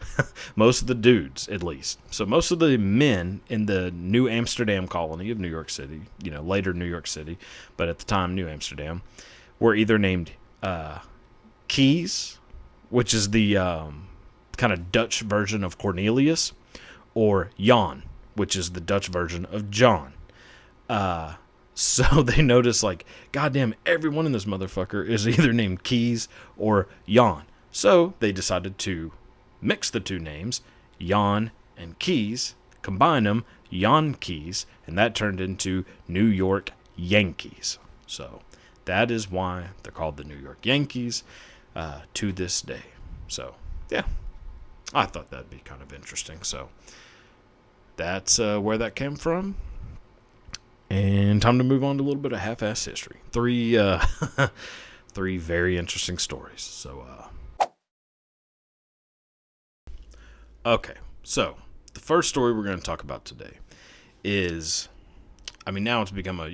Most of the dudes, at least. So most of the men in the New Amsterdam colony of New York City, later New York City, but at the time New Amsterdam, were either named Keys, which is the kind of Dutch version of Cornelius, or Jan, which is the Dutch version of John. So they notice, like, goddamn, everyone in this motherfucker is either named Keys or Jan. So they decided to mix the two names, Jan and Keys, combine them, Yankees, and that turned into New York Yankees. So that is why they're called the New York Yankees to this day. So, yeah, I thought that'd be kind of interesting. So that's where that came from. And time to move on to a little bit of half-ass history. Three very interesting stories. So, okay, so the first story we're going to talk about today is, now it's become a,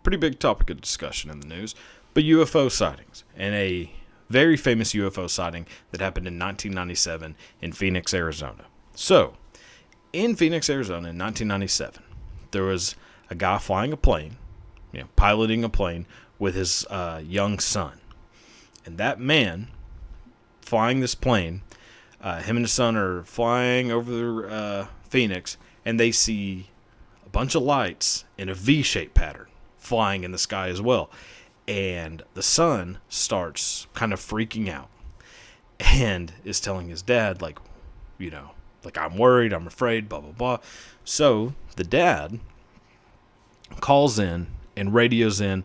pretty big topic of discussion in the news, but UFO sightings, and a very famous UFO sighting that happened in 1997 in Phoenix, Arizona. So, in Phoenix, Arizona in 1997, there was a guy flying a plane, piloting a plane with his young son. And that man flying this plane, him and his son are flying over Phoenix, and they see a bunch of lights in a V-shaped pattern flying in the sky as well. And the son starts kind of freaking out and is telling his dad, like, I'm worried, I'm afraid, blah, blah, blah. So the dad calls in and radios in,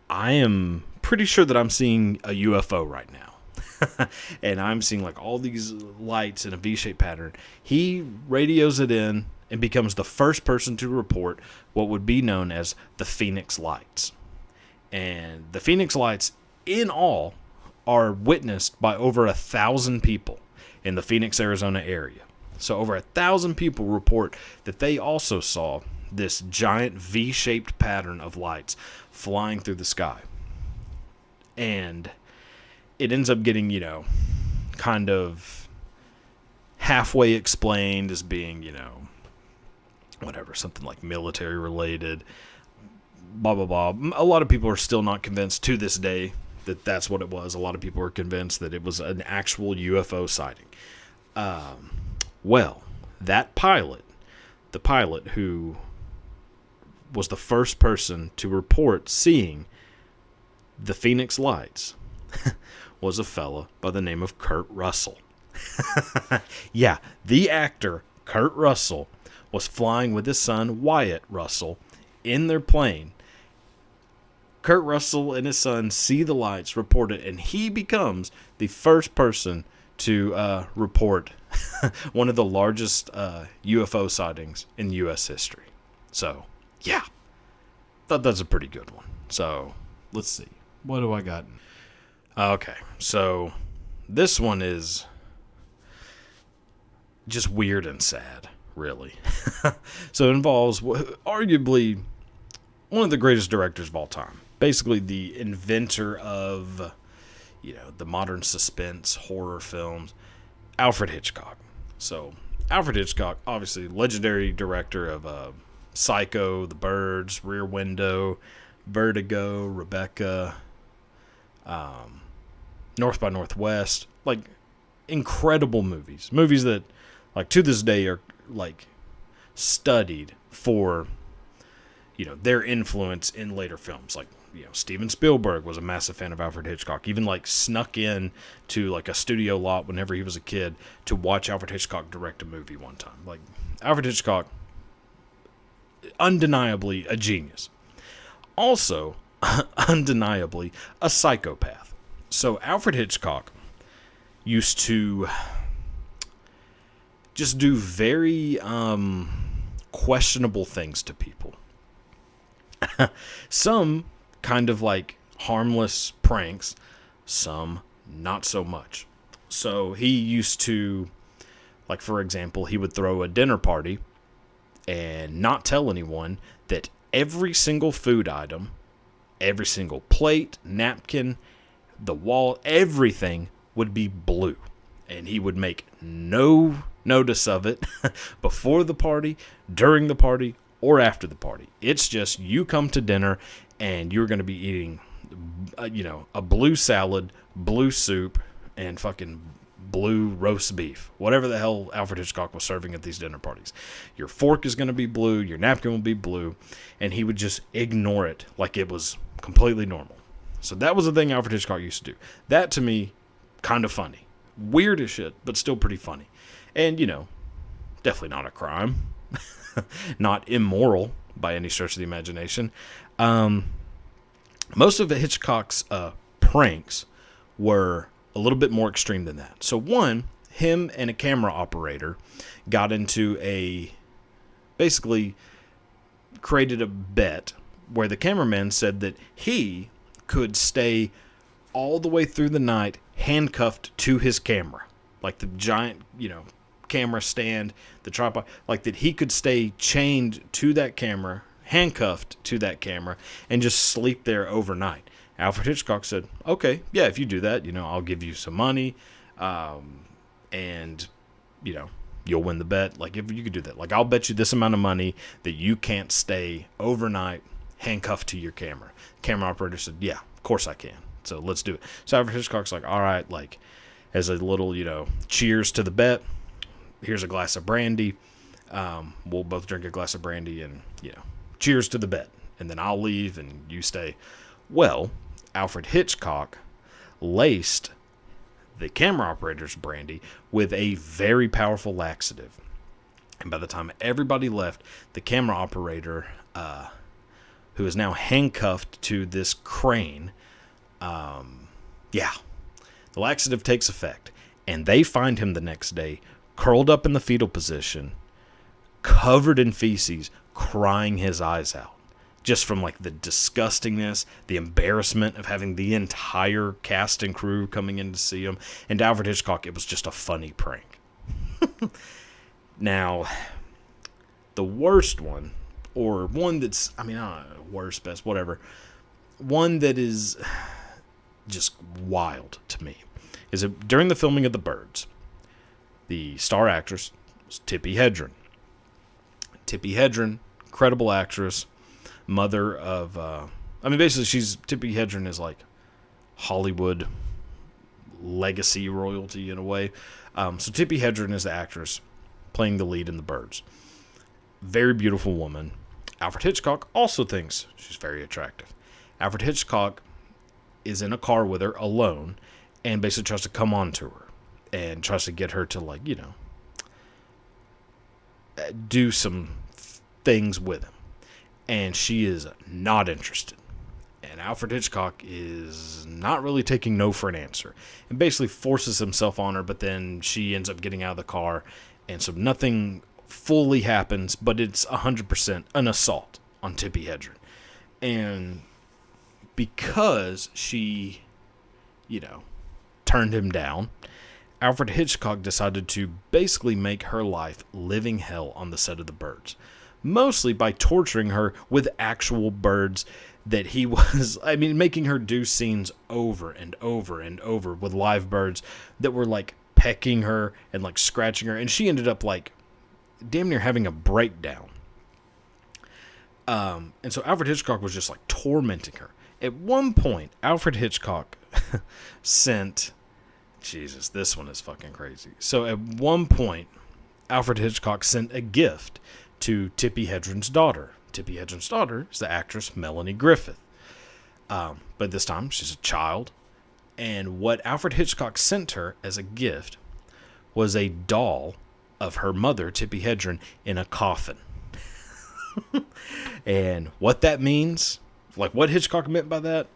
I am pretty sure that I'm seeing a UFO right now. And I'm seeing like all these lights in a V-shaped pattern. He radios it in and becomes the first person to report what would be known as the Phoenix Lights. And the Phoenix Lights, in all, are witnessed by over 1,000 people in the Phoenix, Arizona area. So over 1,000 people report that they also saw this giant V-shaped pattern of lights flying through the sky. And it ends up getting, kind of halfway explained as being, whatever, something like military related, blah, blah, blah. A lot of people are still not convinced to this day that that's what it was. A lot of people are convinced that it was an actual UFO sighting. Well, that pilot, the pilot who was the first person to report seeing the Phoenix Lights, was a fella by the name of Kurt Russell. Yeah, the actor Kurt Russell was flying with his son Wyatt Russell in their plane. Kurt Russell and his son see the lights, report it, and he becomes the first person to report one of the largest UFO sightings in U.S. history. So, yeah, thought that's a pretty good one. So, let's see. What do I got? Okay, so this one is just weird and sad, really. So it involves arguably one of the greatest directors of all time. Basically the inventor of, the modern suspense horror films, Alfred Hitchcock. So Alfred Hitchcock, obviously legendary director of Psycho, The Birds, Rear Window, Vertigo, Rebecca, North by Northwest, like incredible movies that like to this day are like studied for their influence in later films. Like Steven Spielberg was a massive fan of Alfred Hitchcock, even like snuck in to like a studio lot whenever he was a kid to watch Alfred Hitchcock direct a movie one time. Like Alfred Hitchcock, undeniably a genius, also undeniably a psychopath. So Alfred Hitchcock used to just do very questionable things to people. Some kind of like harmless pranks, some not so much. So he used to, like for example, he would throw a dinner party and not tell anyone that every single food item, every single plate, napkin, the wall, everything would be blue. And he would make no notice of it before the party, during the party, or after the party. It's just you come to dinner and you're going to be eating, a blue salad, blue soup, and fucking blue roast beef. Whatever the hell Alfred Hitchcock was serving at these dinner parties. Your fork is going to be blue, your napkin will be blue, and he would just ignore it like it was completely normal. So that was the thing Alfred Hitchcock used to do. That, to me, kind of funny. Weird as shit, but still pretty funny. And, definitely not a crime. Not immoral by any stretch of the imagination. Most of Hitchcock's pranks were a little bit more extreme than that. So one, him and a camera operator got into basically created a bet where the cameraman said that he could stay all the way through the night handcuffed to his camera. Like the giant, camera stand, the tripod, like that he could stay chained to that camera, handcuffed to that camera, and just sleep there overnight. Alfred Hitchcock said, okay, yeah, if you do that, I'll give you some money, and, you'll win the bet. Like, if you could do that, like, I'll bet you this amount of money that you can't stay overnight handcuffed to your camera. Camera operator said, yeah, of course I can. So let's do it. So Alfred Hitchcock's like, all right, like, as a little, cheers to the bet, here's a glass of brandy. We'll both drink a glass of brandy and, cheers to the bet. And then I'll leave and you stay. Well, Alfred Hitchcock laced the camera operator's brandy with a very powerful laxative. And by the time everybody left, the camera operator, who is now handcuffed to this crane, the laxative takes effect. And they find him the next day, curled up in the fetal position, covered in feces, crying his eyes out. Just from like the disgustingness, the embarrassment of having the entire cast and crew coming in to see him. And Alfred Hitchcock, it was just a funny prank. Now, the worst one, or one that's, I don't know, worst, best, whatever. One that is just wild to me is that during the filming of The Birds, the star actress was Tippi Hedren. Tippi Hedren, incredible actress, mother of, basically Tippi Hedren is like Hollywood legacy royalty in a way. So Tippi Hedren is the actress playing the lead in The Birds. Very beautiful woman. Alfred Hitchcock also thinks she's very attractive. Alfred Hitchcock is in a car with her alone and basically tries to come on to her and tries to get her to do some things with him. And she is not interested And Alfred Hitchcock is not really taking no for an answer and basically forces himself on her, but then she ends up getting out of the car. And so nothing fully happens, but it's 100% an assault on Tippi Hedren. And because she, turned him down, Alfred Hitchcock decided to basically make her life living hell on the set of The Birds. Mostly by torturing her with actual birds that he was, making her do scenes over and over and over with live birds that were like pecking her and like scratching her. And she ended up like damn near having a breakdown. And so Alfred Hitchcock was just like tormenting her. At one point, Alfred Hitchcock sent... Jesus, this one is fucking crazy. So at one point, Alfred Hitchcock sent a gift to Tippi Hedren's daughter. Tippi Hedren's daughter is the actress Melanie Griffith. But this time, she's a child. And what Alfred Hitchcock sent her as a gift was a doll of her mother, Tippi Hedren, in a coffin. And what that means, like what Hitchcock meant by that,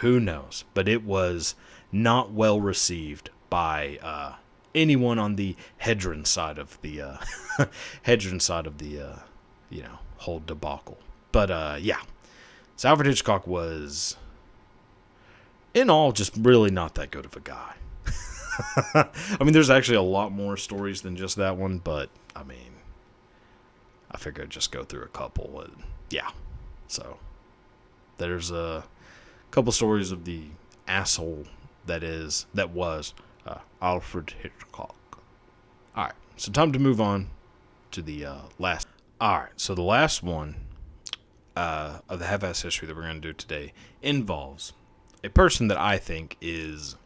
who knows? But it was not well received by anyone on the Hedren side of the whole debacle. But yeah, so Alfred Hitchcock was, in all, just really not that good of a guy. There's actually a lot more stories than just that one, but I figured I'd just go through a couple. And yeah, so there's a couple stories of the asshole that was Alfred Hitchcock. All right, so time to move on to the last. All right, so the last one of the half-ass history that we're going to do today involves a person that I think is,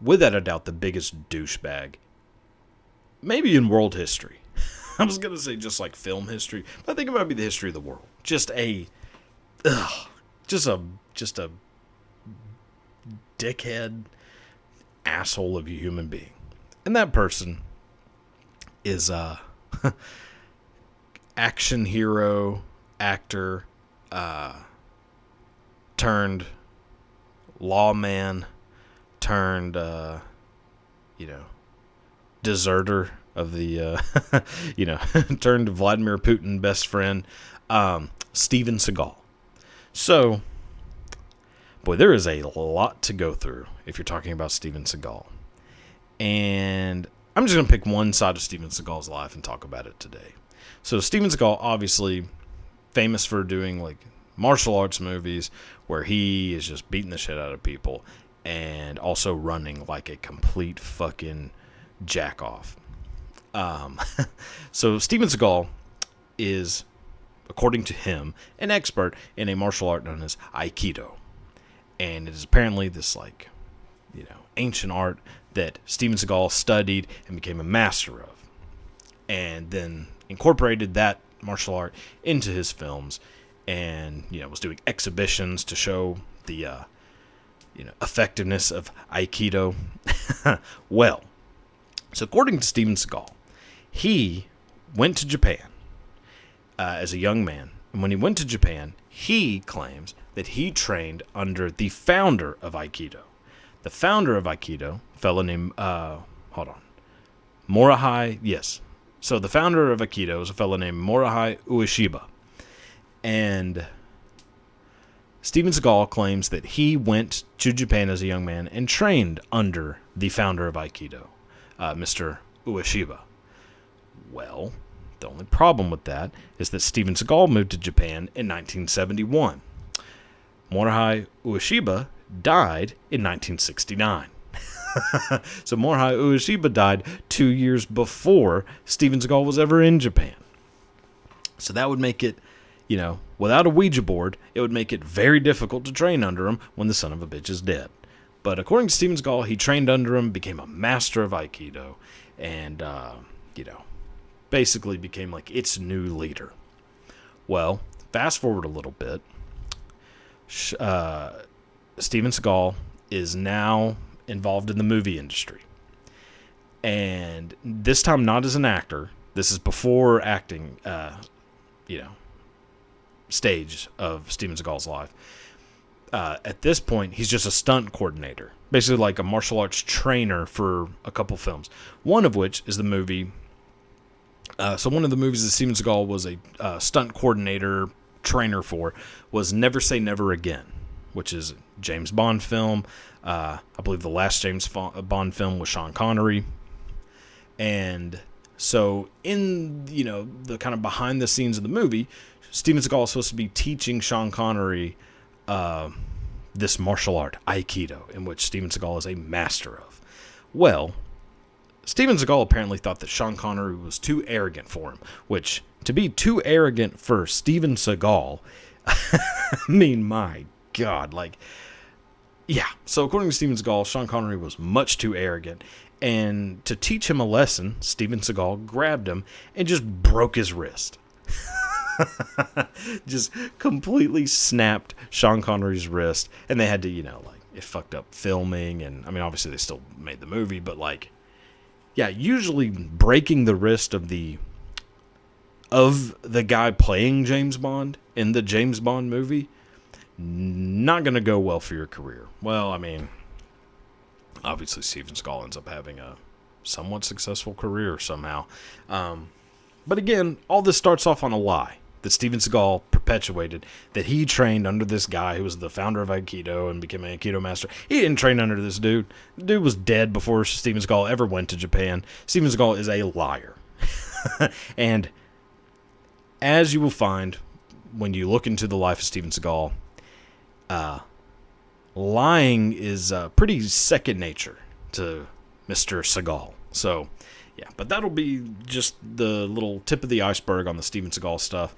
without a doubt, the biggest douchebag, maybe in world history. I was going to say just like film history, but I think it might be the history of the world. Just a dickhead asshole of a human being. And that person is action hero, actor, turned lawman, turned deserter of the turned Vladimir Putin best friend, Steven Seagal. So, boy, there is a lot to go through if you're talking about Steven Seagal. And I'm just going to pick one side of Steven Seagal's life and talk about it today. So Steven Seagal, obviously famous for doing like martial arts movies where he is just beating the shit out of people and also running like a complete fucking jack-off. So Steven Seagal is, according to him, an expert in a martial art known as Aikido. And it is apparently this ancient art that Steven Seagal studied and became a master of. And then incorporated that martial art into his films and, was doing exhibitions to show the, effectiveness of Aikido. Well, so according to Steven Seagal, he went to Japan as a young man. And when he went to Japan, he claims that he trained under the founder of Aikido. The founder of Aikido, a fellow named, Morihei, yes. So the founder of Aikido is a fellow named Morihei Ueshiba. And Steven Seagal claims that he went to Japan as a young man and trained under the founder of Aikido, Mr. Ueshiba. Well, the only problem with that is that Steven Seagal moved to Japan in 1971. Morihei Ueshiba died in 1969. So Morihei Ueshiba died 2 years before Steven Seagal was ever in Japan. So that would make it, without a Ouija board, it would make it very difficult to train under him when the son of a bitch is dead. But according to Steven Seagal, he trained under him, became a master of Aikido, and, basically became like its new leader. Well, fast forward a little bit. Steven Seagal is now involved in the movie industry. And this time not as an actor. This is before acting, stage of Steven Seagal's life. At this point, he's just a stunt coordinator, basically like a martial arts trainer for a couple films. One of which is the movie. So one of the movies that Steven Seagal was a stunt coordinator trainer for was Never Say Never Again, which is a James Bond film. I believe the last James Bond film was Sean Connery. And so in, the kind of behind the scenes of the movie, Steven Seagal is supposed to be teaching Sean Connery this martial art, Aikido, in which Steven Seagal is a master of. Well, Steven Seagal apparently thought that Sean Connery was too arrogant for him, which, to be too arrogant for Steven Seagal, I mean, my God, yeah. So according to Steven Seagal, Sean Connery was much too arrogant, and to teach him a lesson, Steven Seagal grabbed him and just broke his wrist. Just completely snapped Sean Connery's wrist, and they had to, it fucked up filming, and I mean, obviously they still made the movie, but yeah, usually breaking the wrist of the guy playing James Bond in the James Bond movie, not going to go well for your career. Well, I mean, obviously Steven Seagal ends up having a somewhat successful career somehow. But again, all this starts off on a lie that Steven Seagal perpetuated, that he trained under this guy who was the founder of Aikido and became an Aikido master. He didn't train under this dude. The dude was dead before Steven Seagal ever went to Japan. Steven Seagal is a liar. And as you will find when you look into the life of Steven Seagal, lying is pretty second nature to Mr. Seagal. So, yeah, but that'll be just the little tip of the iceberg on the Steven Seagal stuff.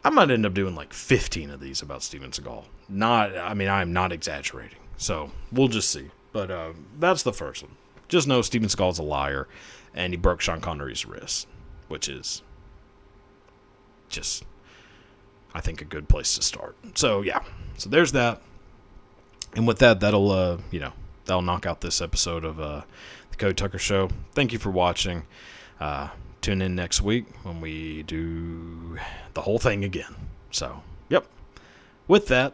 I might end up doing 15 of these about Steven Seagal. I'm not exaggerating. So, we'll just see. But that's the first one. Just know Steven Seagal's a liar, and he broke Sean Connery's wrist, which is just, I think, a good place to start. So, yeah. So, there's that. And with that, that'll knock out this episode of the Cody Tucker Show. Thank you for watching. Tune in next week when we do the whole thing again. So, yep. With that,